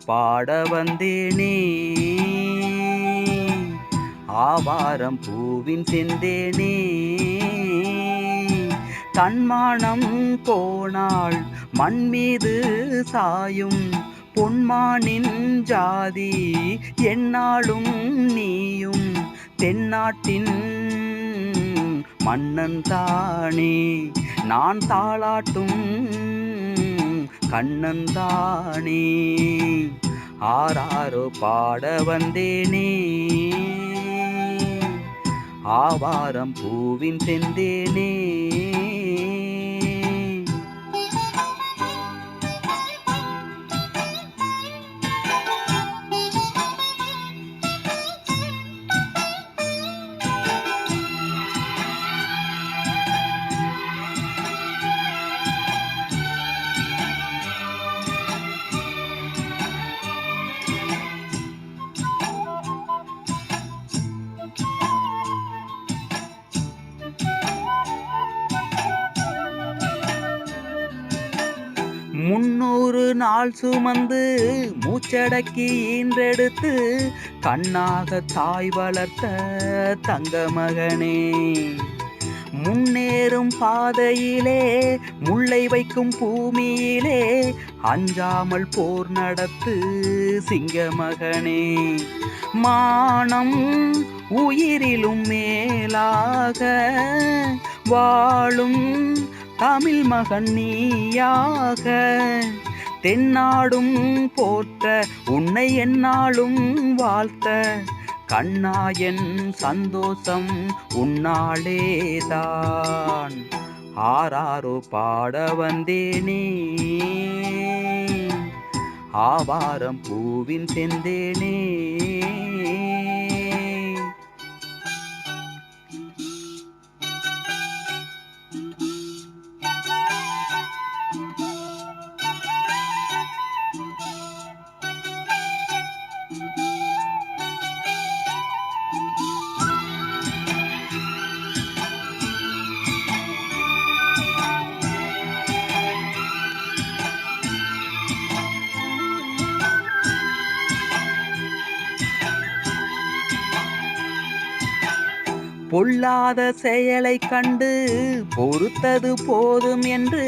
பாட வந்தேனே. ஆவாரம் பூவின் செந்தேனே. தன்மானம் போனால் மண் மீது சாயும் பொன்மானின் ஜாதி என்னாலும் நீயும் தென்னாட்டின் மன்னன் தானே. நான் தாளாட்டும் கண்ணன் தானே. ஆராரோ பாட வந்தேனே. ஆவாரம் பூவின் செந்தேனே. முன்னூறு நாள் சுமந்து மூச்சடக்கி ஈன்றெடுத்து கண்ணாக தாய் வளர்த்த தங்க மகனே. முன்னேறும் பாதையிலே முல்லை வைக்கும் பூமியிலே அஞ்சாமல் போர் நடத்து சிங்க மகனே. மானம் உயிரிலும் மேலாக வாழும் தமிழ் மகன் நீயாக தென்னாடும் போற்ற உன்னை என்னாலும் வாழ்த்த கண்ணாயன் சந்தோஷம் உன்னாலேதான். ஆராரோ பாட வந்தேனே. ஆவாரம் பூவின் செந்தேனே. பொல்லாத செயலை கண்டு பொறுத்தது போதும் என்று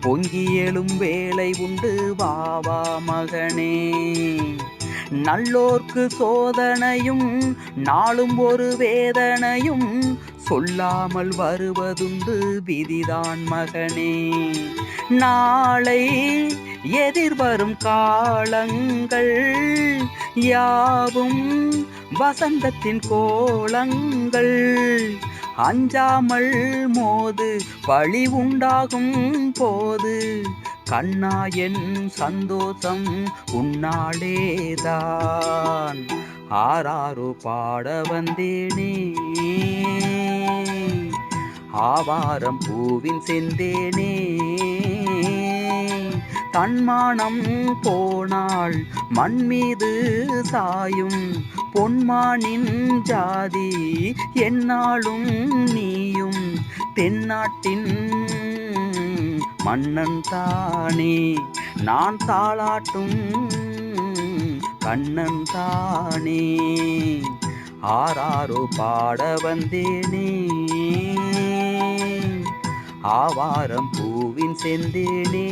பொங்கி எழும் வேலை உண்டு வாவா மகனே. நல்லோர்க்கு சோதனையும் நாளும் ஒரு வேதனையும் சொல்லாமல் வருவதுண்டு விதிதான் மகனே. நாளை எதிர்வரும் காலங்கள் யாவும் வசந்தத்தின் கோலங்கள். அஞ்சாமல் மோது பழி உண்டாகும் போது கண்ணாயன் சந்தோஷம் உன்னாலேதான். ஆராரோ பாட வந்தேனே. ஆவாரம் பூவின் செந்தேனே. தன்மானம் போனால் மண் மீது சாயும் பொன்மானின் ஜாதி என்னாலும் நீயும் தென்னாட்டின் மன்னன் தானே. நான் தாளாட்டும் கண்ணன் தானே. ஆராரோ பாட வந்தேனே. ஆவாரம் பூவின் செந்தேனே.